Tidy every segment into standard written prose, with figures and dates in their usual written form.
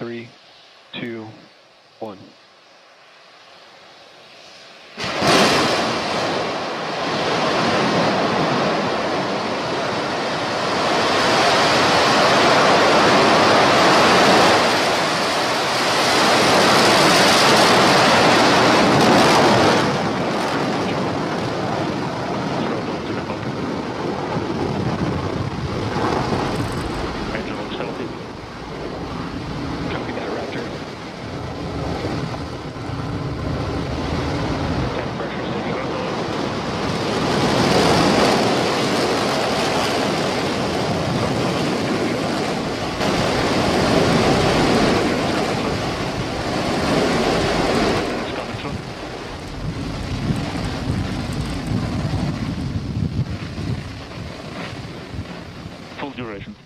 3, 2, 1. Full duration.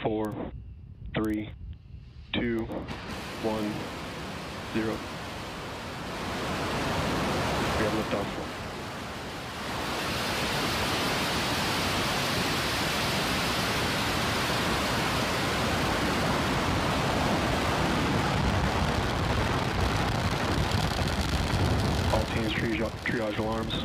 Four, 3, 2, 1, 0. We have liftoff. All teams triage alarms.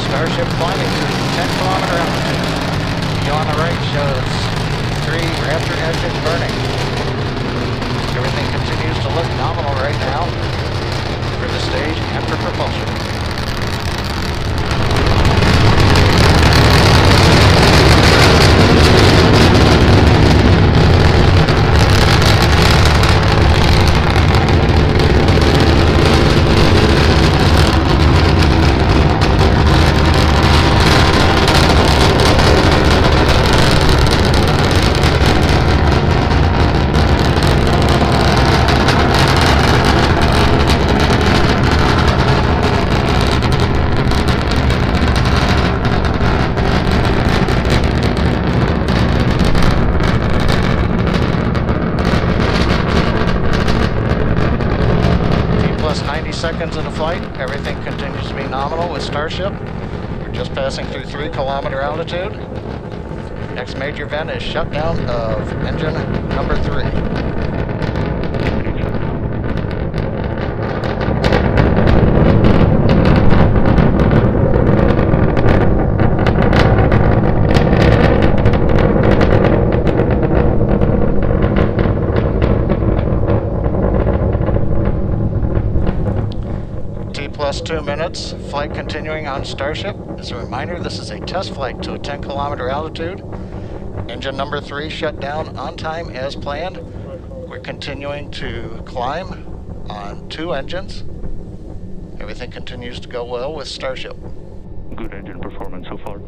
Starship climbing to 10-kilometer altitude. View on the right shows 3 Raptor engines burning. Everything continues to look nominal right now for the stage and for propulsion. 90 seconds into flight, everything continues to be nominal with Starship. We're just passing through 3-kilometer altitude. Next major event is shutdown of engine number 3. Plus 2 minutes, flight continuing on Starship. As a reminder, this is a test flight to a 10-kilometer altitude. Engine number 3 shut down on time as planned. We're continuing to climb on 2 engines. Everything continues to go well with Starship. Good engine performance so far.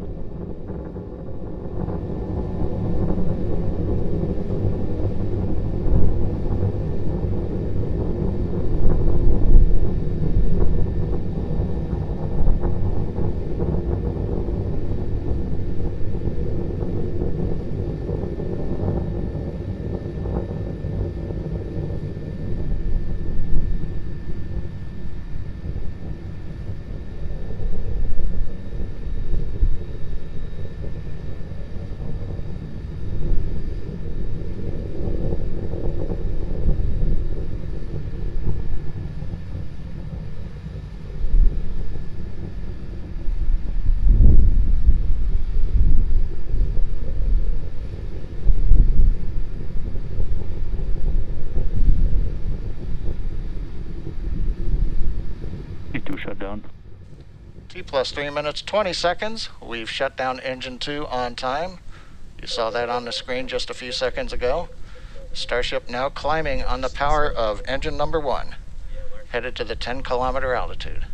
Shut down. T plus 3 minutes, 20 seconds. We've shut down engine 2 on time. You saw that on the screen just a few seconds ago. Starship now climbing on the power of engine number 1, headed to the 10-kilometer altitude.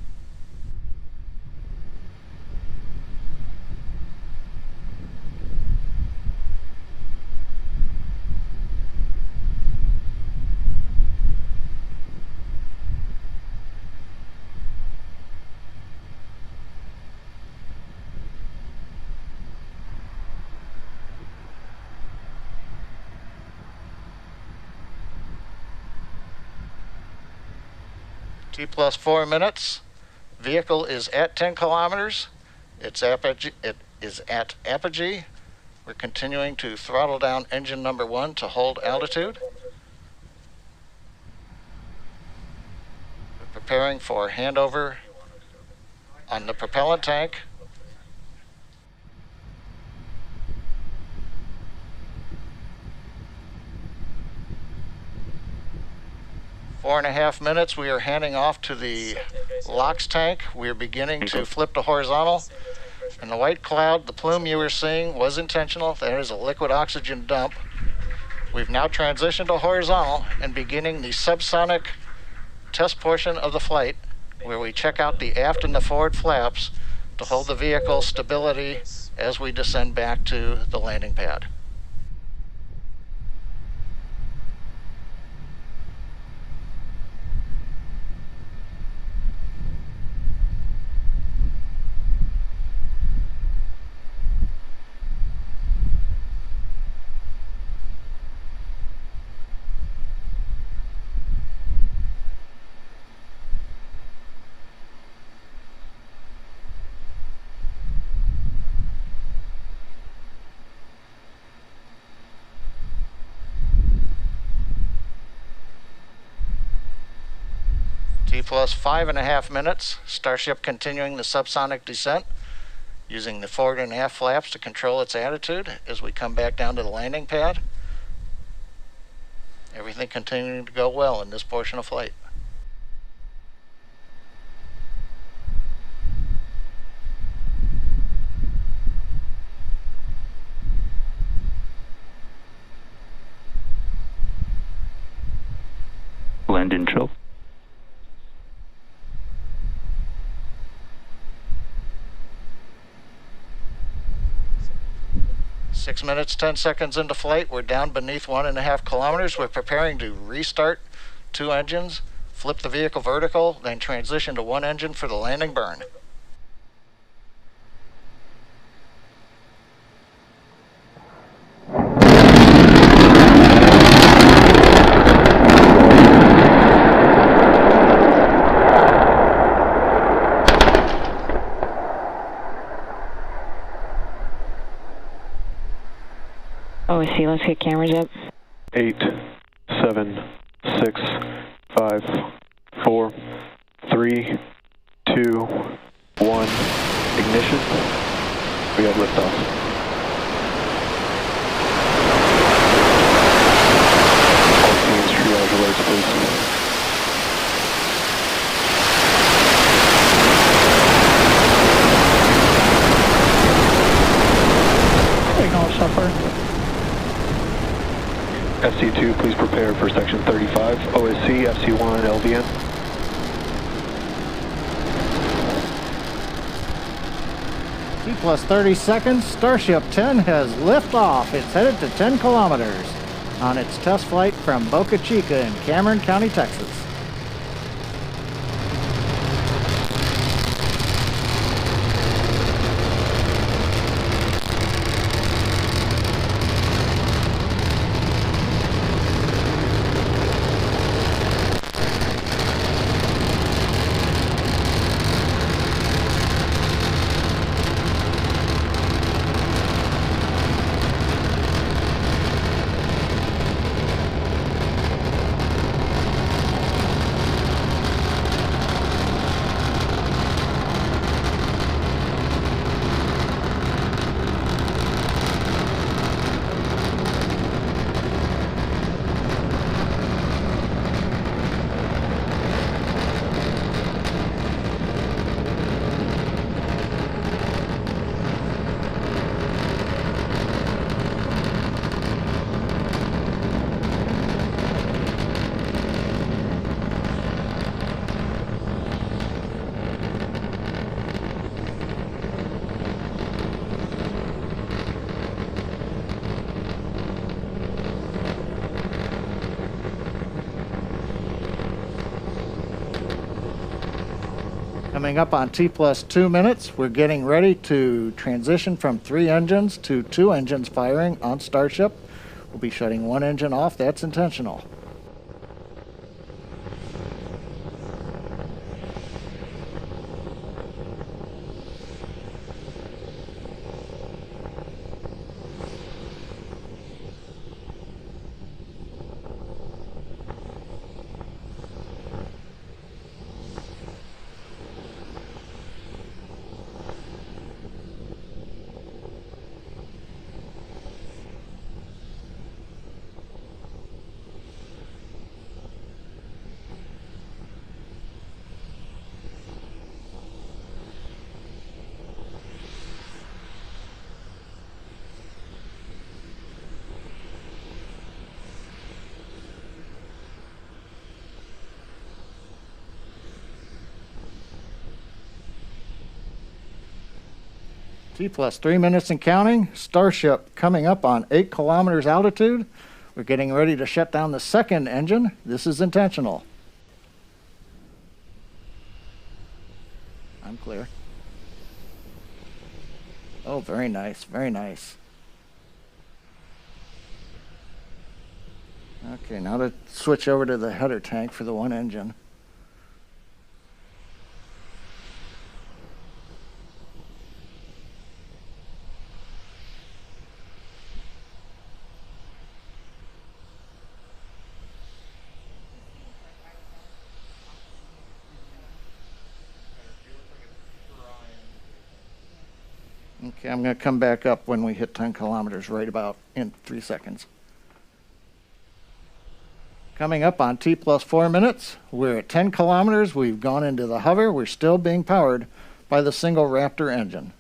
T plus 4 minutes. Vehicle is at 10 kilometers. It is at apogee. We're continuing to throttle down engine number 1 to hold altitude. We're preparing for handover on the propellant tank. Four and a half minutes, we are handing off to the LOX tank. We are beginning to flip to horizontal. And the white cloud, the plume you were seeing, was intentional. There is a liquid oxygen dump. We've now transitioned to horizontal and beginning the subsonic test portion of the flight, where we check out the aft and the forward flaps to hold the vehicle stability as we descend back to the landing pad. T plus 5.5 minutes. Starship continuing the subsonic descent, using the forward and aft flaps to control its attitude as we come back down to the landing pad. Everything continuing to go well in this portion of flight. Land intro. 6 minutes, 10 seconds into flight. We're down beneath 1.5 kilometers. We're preparing to restart 2 engines, flip the vehicle vertical, then transition to 1 engine for the landing burn. OSC, let's get cameras up. 8, 7, 6, 5, 4, 3, 2, 1. Ignition. We have liftoff. All teams, triage alerts, please. Signal suffer. FC2, please prepare for section 35. OSC, FC1, LVN. T plus 30 seconds. Starship 10 has liftoff. It's headed to 10 kilometers on its test flight from Boca Chica in Cameron County, Texas. Coming up on T plus 2 minutes, we're getting ready to transition from 3 engines to 2 engines firing on Starship. We'll be shutting 1 engine off. That's intentional. T plus 3 minutes and counting. Starship coming up on 8 kilometers altitude. We're getting ready to shut down the 2nd engine. This is intentional. I'm clear. Oh, very nice, very nice. Okay, now to switch over to the header tank for the 1 engine. Okay, I'm going to come back up when we hit 10 kilometers right about in 3 seconds. Coming up on T plus 4 minutes, we're at 10 kilometers. We've gone into the hover. We're still being powered by the single Raptor engine.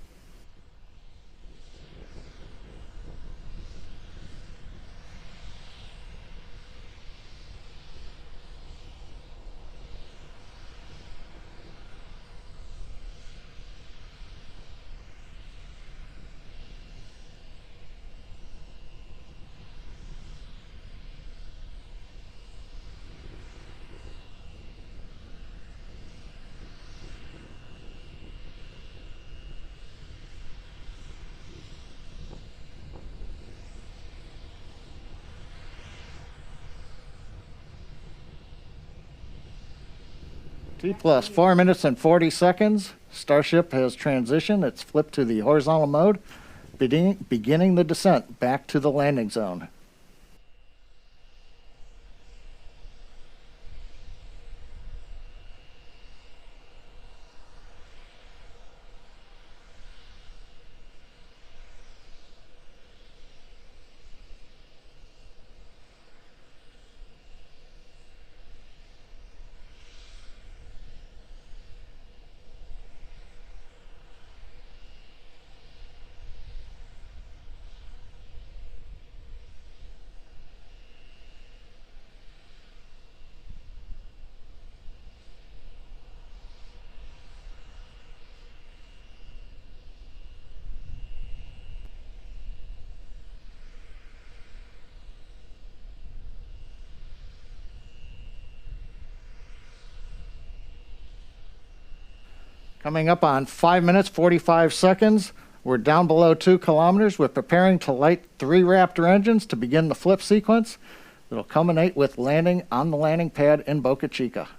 T plus 4 minutes and 40 seconds. Starship has transitioned. It's flipped to the horizontal mode, beginning the descent back to the landing zone. Coming up on 5 minutes, 45 seconds. We're down below 2 kilometers. We're preparing to light 3 Raptor engines to begin the flip sequence. It'll culminate with landing on the landing pad in Boca Chica.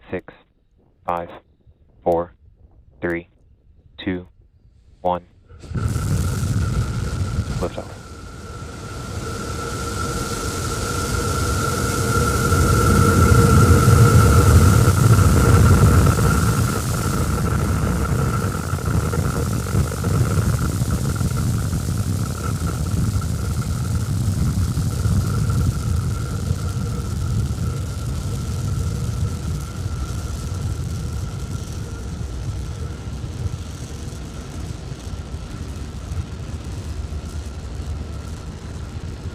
Six, 5, 4, 3, 2, 1. Liftoff.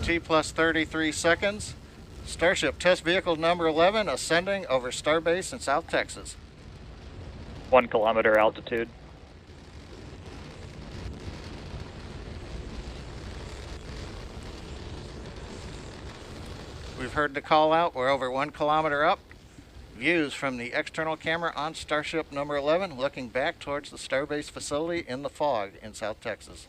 T plus 33 seconds. Starship test vehicle number 11 ascending over Starbase in South Texas. 1 kilometer altitude. We've heard the call out. We're over 1 kilometer up. Views from the external camera on Starship number 11 looking back towards the Starbase facility in the fog in South Texas.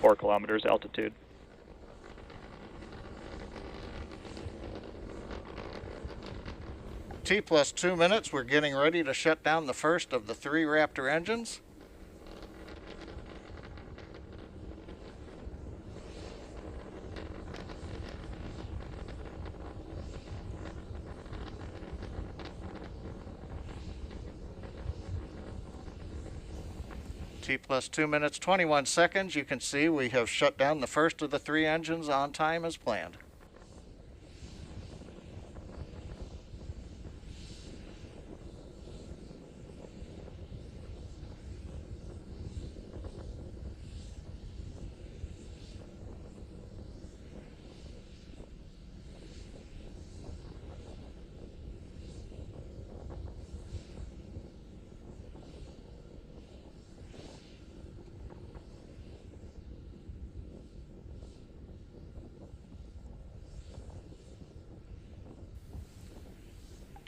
4 kilometers altitude. T plus 2 minutes, we're getting ready to shut down the first of the 3 Raptor engines. T plus 2 minutes, 21 seconds. You can see we have shut down the first of the 3 engines on time as planned.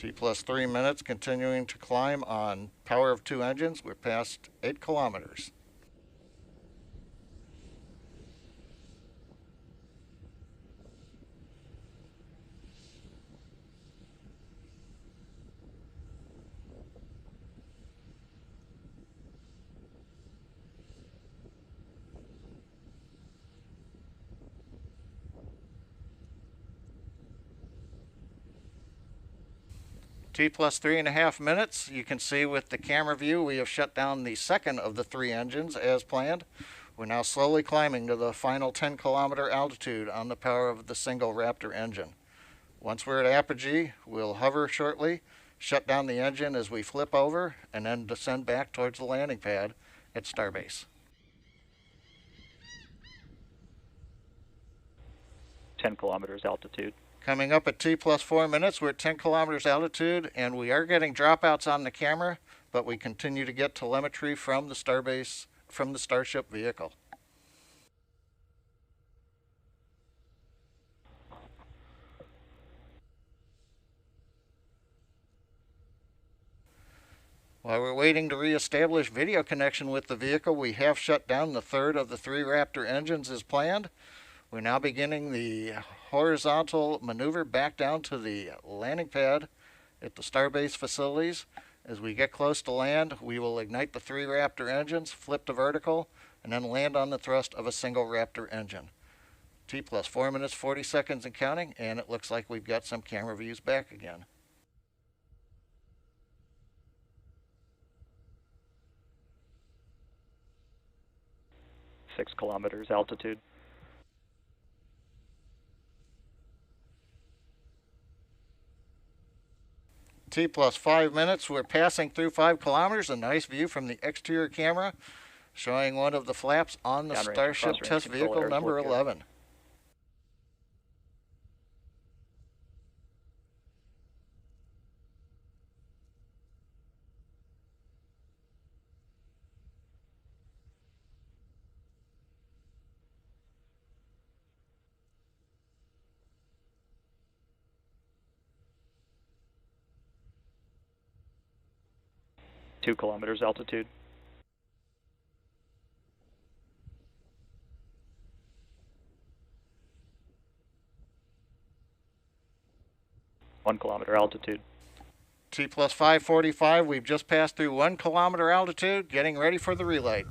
T plus 3 minutes, continuing to climb on power of 2 engines. We're past 8 kilometers. T plus 3.5 minutes. You can see with the camera view we have shut down the second of the 3 engines as planned. We're now slowly climbing to the final 10-kilometer altitude on the power of the single Raptor engine. Once we're at apogee, we'll hover shortly, shut down the engine as we flip over, and then descend back towards the landing pad at Starbase. 10 kilometers altitude. Coming up at T plus 4 minutes, we're at 10 kilometers altitude, and we are getting dropouts on the camera, but we continue to get telemetry from the Starbase, from the Starship vehicle. While we're waiting to reestablish video connection with the vehicle, we have shut down the third of the 3 Raptor engines as planned. We're now beginning the horizontal maneuver back down to the landing pad at the Starbase facilities. As we get close to land, we will ignite the 3 Raptor engines, flip to vertical, and then land on the thrust of a single Raptor engine. T plus 4 minutes, 40 seconds and counting, and it looks like we've got some camera views back again. Six kilometers altitude. T plus 5 minutes, we're passing through 5 kilometers, a nice view from the exterior camera showing one of the flaps on the Downrange, Starship cross-range test control vehicle air number support 11. Two kilometers altitude. One kilometer altitude. T plus 545, we've just passed through 1 kilometer altitude, getting ready for the relight.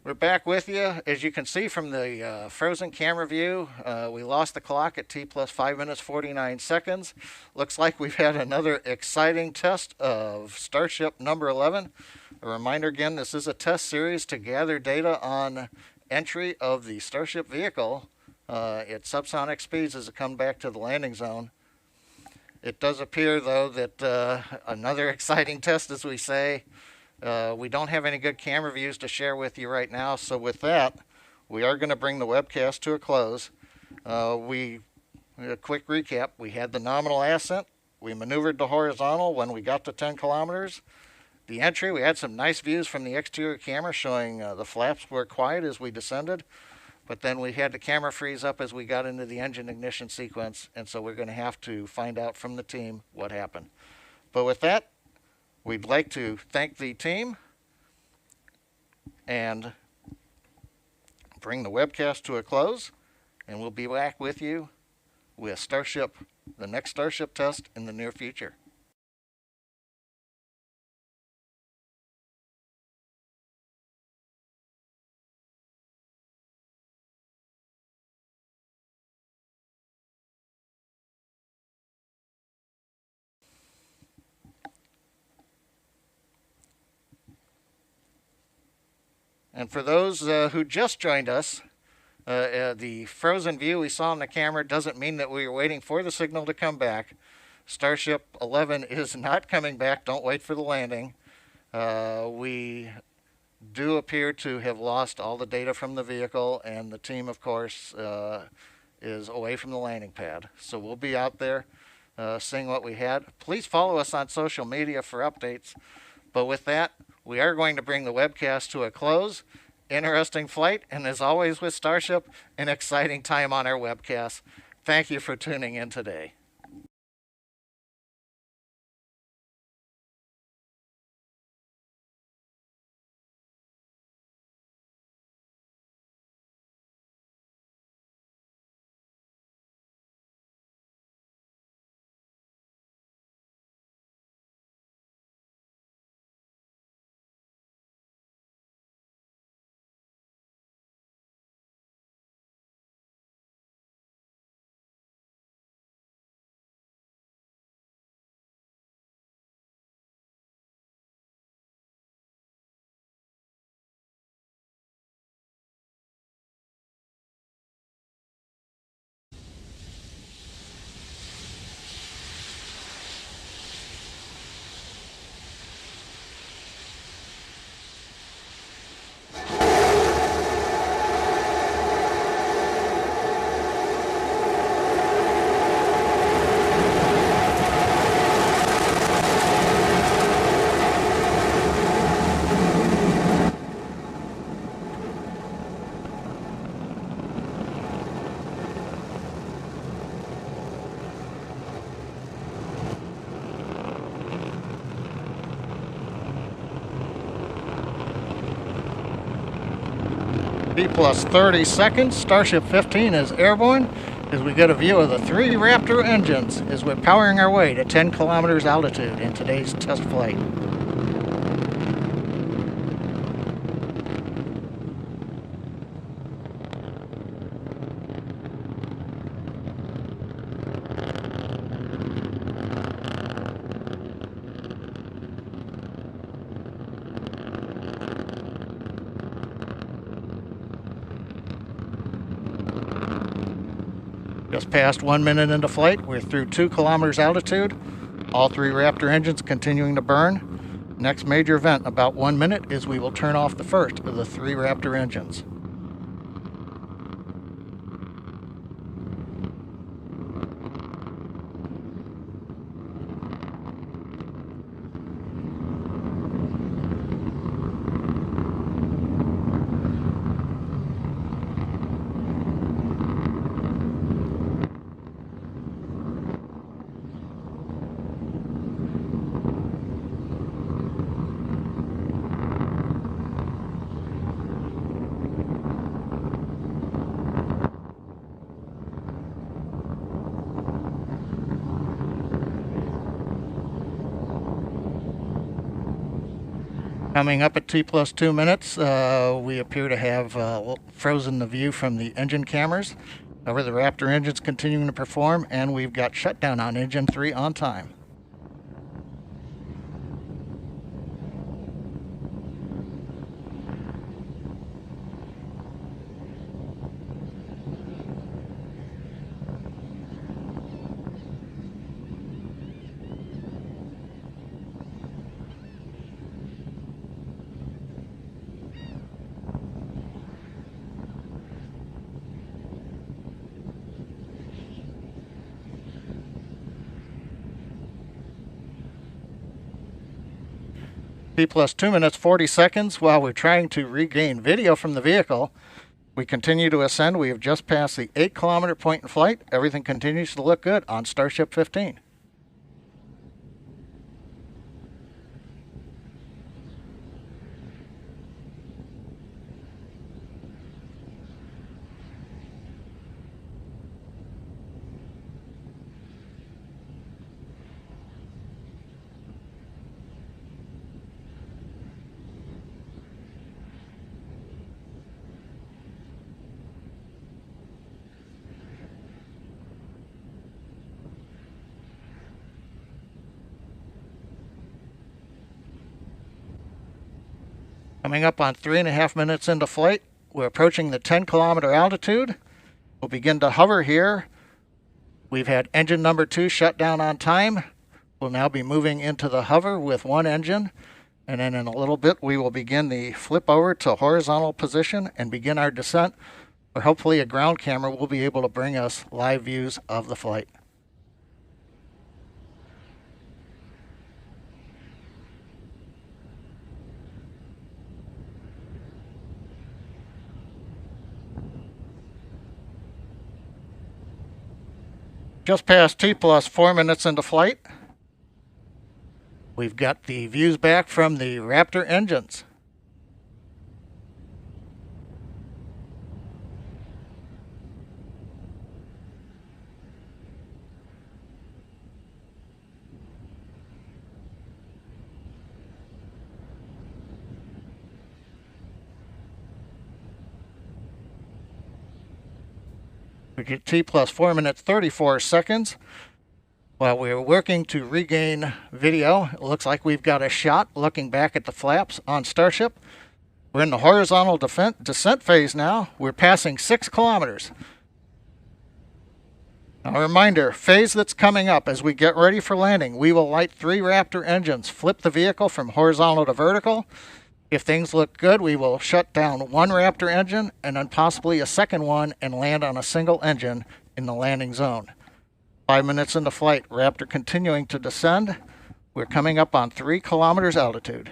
We're back with you. As you can see from the frozen camera view, we lost the clock at T plus 5 minutes 49 seconds. Looks like we've had another exciting test of Starship number 11. A reminder again, this is a test series to gather data on entry of the Starship vehicle at subsonic speeds as it comes back to the landing zone. It does appear, though, that another exciting test, as we say. We don't have any good camera views to share with you right now, so with that, we are going to bring the webcast to a close. A quick recap, we had the nominal ascent, we maneuvered to horizontal when we got to 10 kilometers. The entry, we had some nice views from the exterior camera showing the flaps were quiet as we descended, but then we had the camera freeze up as we got into the engine ignition sequence, and so we're going to have to find out from the team what happened. But with that, we'd like to thank the team and bring the webcast to a close, and we'll be back with you with Starship, the next Starship test in the near future. And for those who just joined us, the frozen view we saw on the camera doesn't mean that we were waiting for the signal to come back. Starship 11 is not coming back. Don't wait for the landing. We do appear to have lost all the data from the vehicle, and the team, of course, is away from the landing pad. So we'll be out there seeing what we had. Please follow us on social media for updates. But with that, we are going to bring the webcast to a close. Interesting flight, and as always with Starship, an exciting time on our webcast. Thank you for tuning in today. T plus 30 seconds, Starship 15 is airborne as we get a view of the 3 Raptor engines as we're powering our way to 10 kilometers altitude in today's test flight. Just past 1 minute into flight, we're through 2 kilometers altitude. All 3 Raptor engines continuing to burn. Next major event, about 1 minute, is we will turn off the first of the 3 Raptor engines. Coming up at T plus 2 minutes, we appear to have frozen the view from the engine cameras. However, the Raptor engine's continuing to perform, and we've got shutdown on engine 3 on time. T plus 2 minutes 40 seconds. While we're trying to regain video from the vehicle, we continue to ascend. We have just passed the 8-kilometer point in flight. Everything continues to look good on Starship 15. Coming up on 3.5 minutes into flight, we're approaching the 10-kilometer altitude. We'll begin to hover here. We've had engine number 2 shut down on time. We'll now be moving into the hover with one engine, and then in a little bit we will begin the flip over to horizontal position and begin our descent, where hopefully a ground camera will be able to bring us live views of the flight. Just past T plus 4 minutes into flight, we've got the views back from the Raptor engines. We get T plus 4 minutes 34 seconds. While we're working to regain video, it looks like we've got a shot looking back at the flaps on Starship. We're in the horizontal descent phase now. We're passing 6 kilometers. Now, a reminder, phase that's coming up as we get ready for landing, we will light 3 Raptor engines, flip the vehicle from horizontal to vertical. If things look good, we will shut down 1 Raptor engine and then possibly a second one and land on a single engine in the landing zone. 5 minutes into flight, Raptor continuing to descend. We're coming up on 3 kilometers altitude.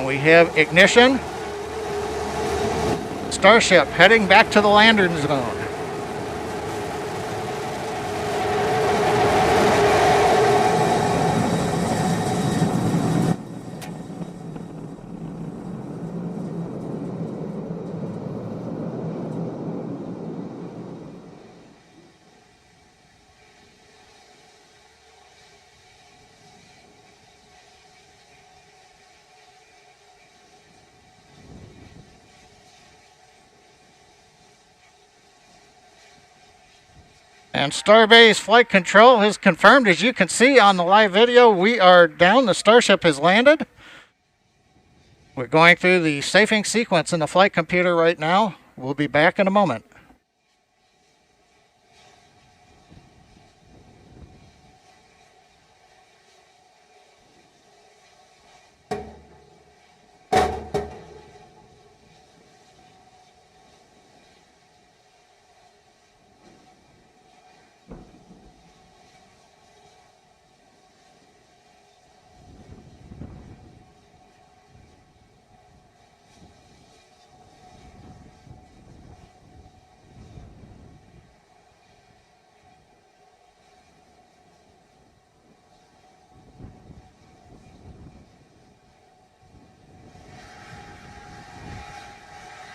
We have ignition. Starship heading back to the landing zone. And Starbase Flight Control has confirmed, as you can see on the live video, we are down. The Starship has landed. We're going through the safing sequence in the flight computer right now. We'll be back in a moment.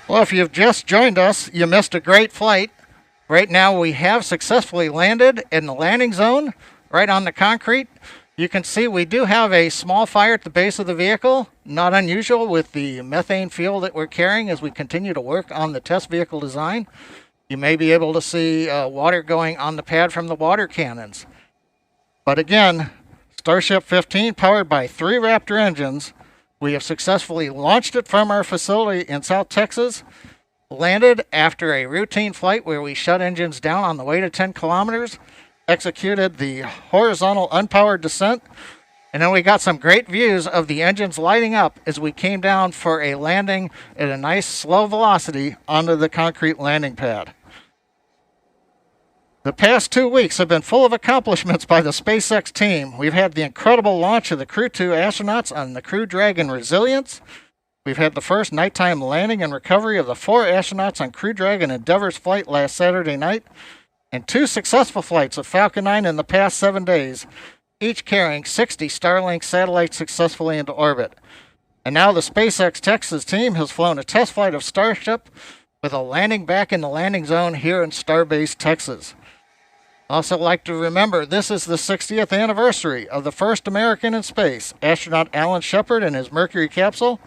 Well, if you've just joined us, you missed a great flight. Right now, we have successfully landed in the landing zone, right on the concrete. You can see we do have a small fire at the base of the vehicle, not unusual with the methane fuel that we're carrying as we continue to work on the test vehicle design. You may be able to see water going on the pad from the water cannons. But again, Starship 15, powered by 3 Raptor engines, we have successfully launched it from our facility in South Texas, landed after a routine flight where we shut engines down on the way to 10 kilometers, executed the horizontal unpowered descent, and then we got some great views of the engines lighting up as we came down for a landing at a nice slow velocity onto the concrete landing pad. The past 2 weeks have been full of accomplishments by the SpaceX team. We've had the incredible launch of the Crew 2 astronauts on the Crew Dragon Resilience. We've had the first nighttime landing and recovery of the 4 astronauts on Crew Dragon Endeavor's flight last Saturday night, and 2 successful flights of Falcon 9 in the past 7 days, each carrying 60 Starlink satellites successfully into orbit. And now the SpaceX Texas team has flown a test flight of Starship with a landing back in the landing zone here in Starbase, Texas. Also like to remember, this is the 60th anniversary of the first American in space, astronaut Alan Shepard and his Mercury capsule,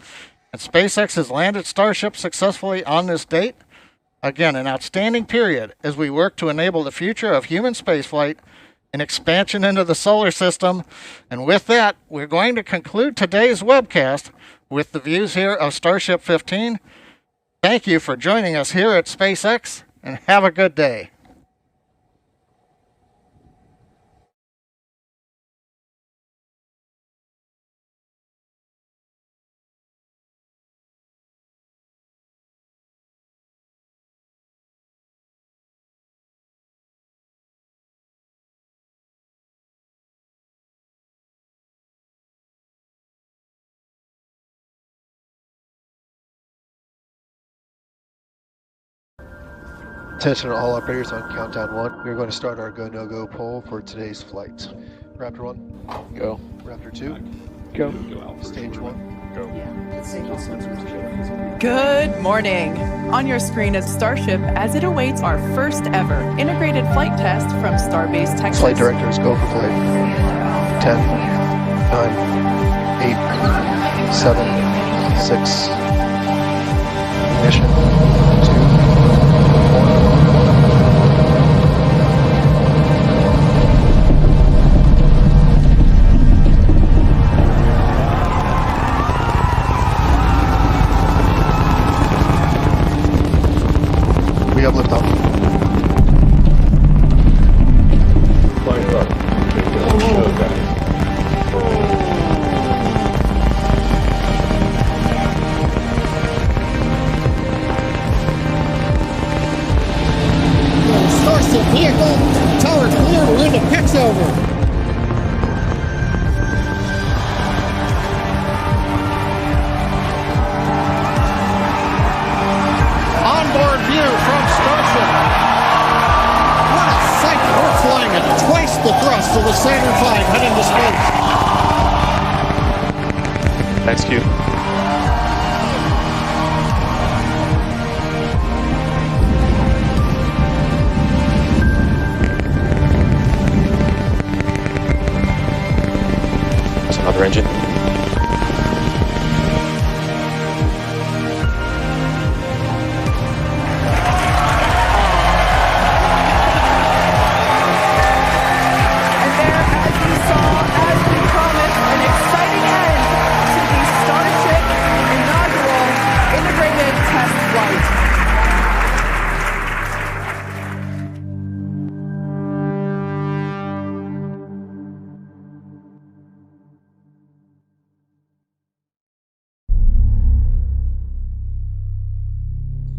and SpaceX has landed Starship successfully on this date. Again, an outstanding period as we work to enable the future of human spaceflight and expansion into the solar system. And with that, we're going to conclude today's webcast with the views here of Starship 15. Thank you for joining us here at SpaceX, and have a good day. Attention all operators on countdown 1. We're going to start our go-no-go poll for today's flight. Raptor 1. Go. Raptor 2. Go. Stage 1. Go. Good morning. On your screen is Starship as it awaits our first ever integrated flight test from Starbase, Texas. Flight directors, go for flight. 10, 9, 8, 7, 6. Ignition. 2. We have liftoff. Flying up. Starship vehicle, tower clear, we're into pitch over. Onboard view from Starship. What a sight! We're flying at twice the thrust of the Saturn V heading to space. Execute. That's another engine.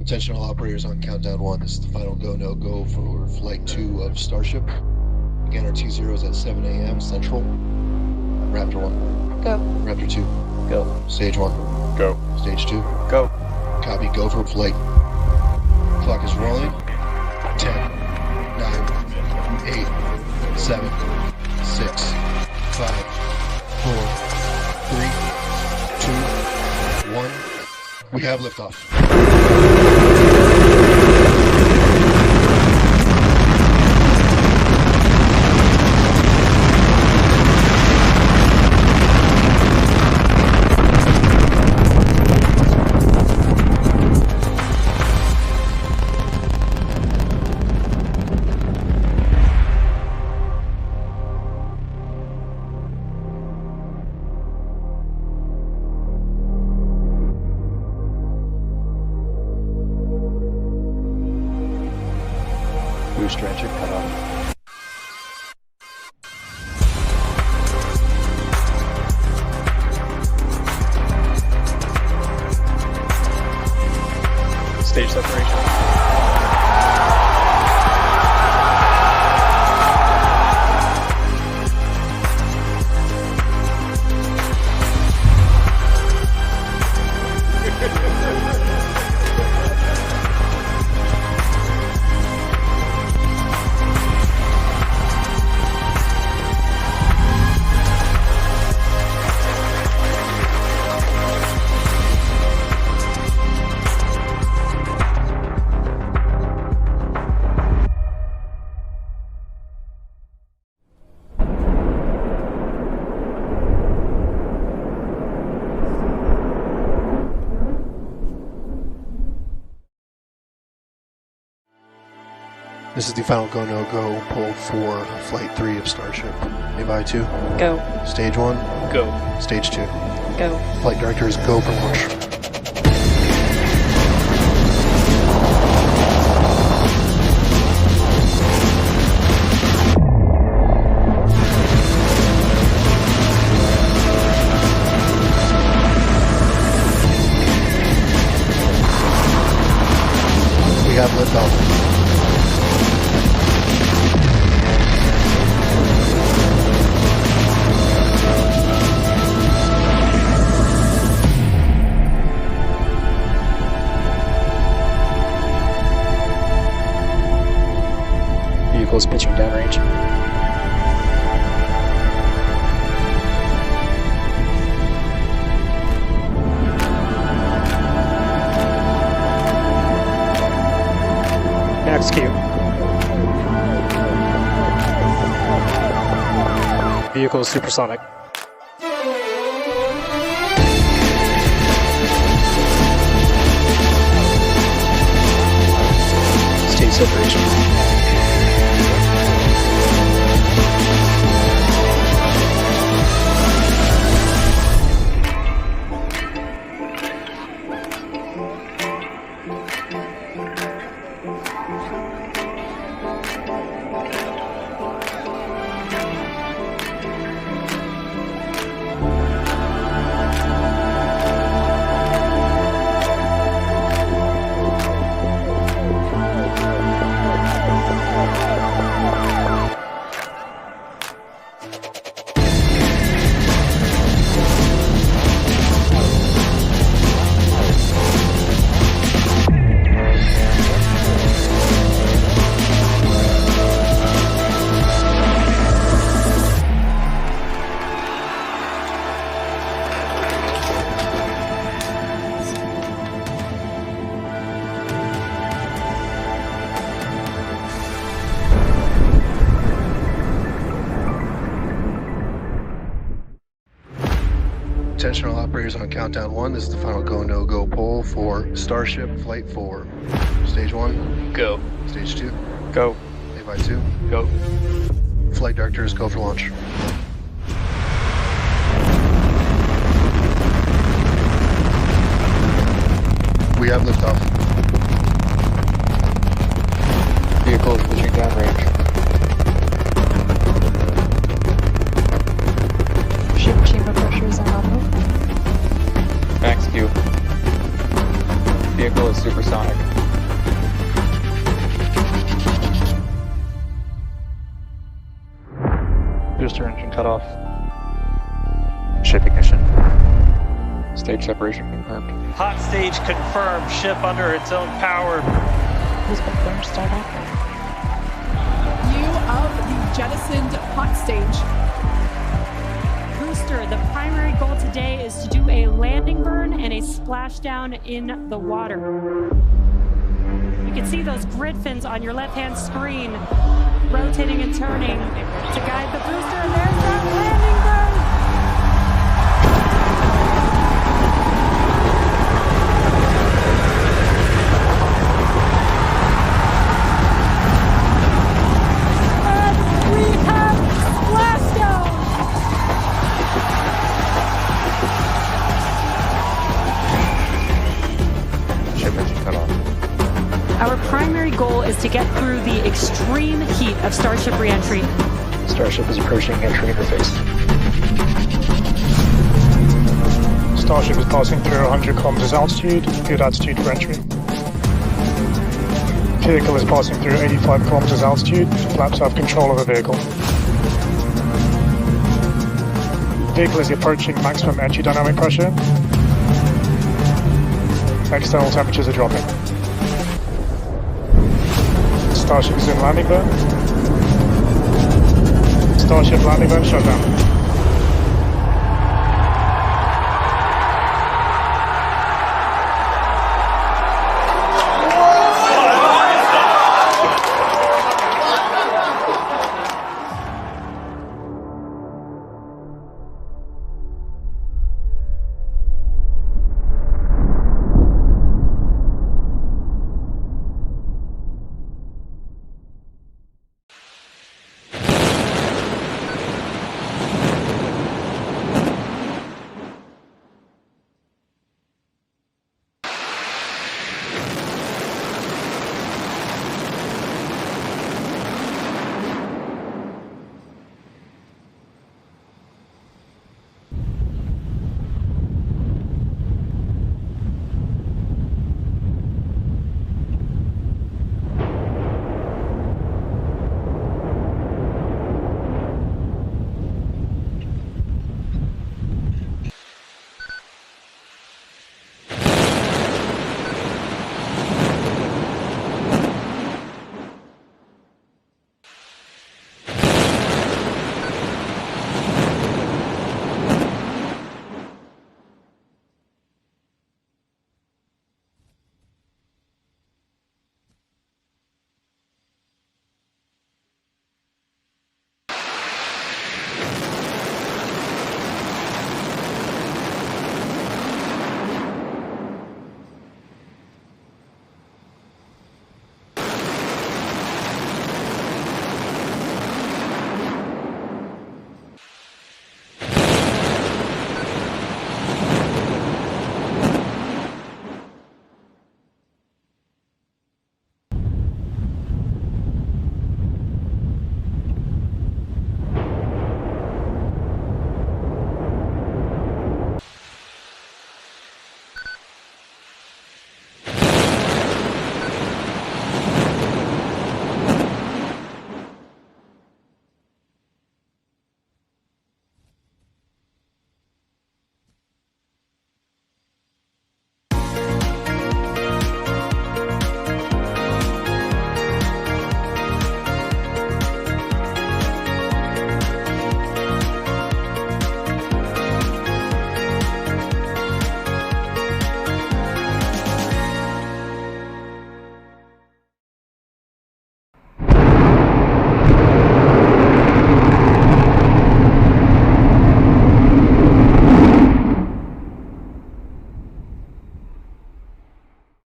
Attention all operators on countdown 1. This is the final go-no-go for flight 2 of Starship. Again, our 20 is at 7 a.m. Central. Raptor 1. Go. Raptor 2. Go. Stage 1. Go. Stage 2. Go. Copy, go for flight. Clock is rolling. 10, 9, 8, 7, 6, 5, 4, 3, 2, 1. We have liftoff. Booster engine cut off. Stage separation. This is the final go, no go pull for Flight 3 of Starship. Nearby 2. Go. Stage 1. Go. Stage 2. Go. Flight director is go for launch. We have liftoff. Vehicles pitching downrange. Execute. Vehicle supersonic. Stage separation. Attention all operators on countdown 1. This is the final go, no go pull for Starship Flight 4. Stage 1. Go. Stage 2. Go. Nearby 2. Go. Flight director is go for launch. We have liftoff. Vehicles pitching downrange. Ship chamber pressure is on optimal. Max Q. Vehicle is supersonic. Booster engine cut off. Ship ignition. Stage separation confirmed. Hot stage confirmed. Ship under its own power. Who's confirmed StarHopper? View of the jettisoned hot stage. Booster, the primary goal today is to do a landing burn and a splashdown in the water. You can see those grid fins on your left-hand screen rotating and turning to guide the booster. And there's that landing burn! And we have splashdown! Ship engine cut off. Our primary goal is to get through the extreme heat of Starship reentry. Starship is approaching entry interface. Starship is passing through 100 kilometers altitude, good attitude for entry. Vehicle is passing through 85 kilometers altitude, flaps have control of the vehicle. Vehicle is approaching maximum entry dynamic pressure. External temperatures are dropping. Starship is in landing burn. Starship landing burn shut down.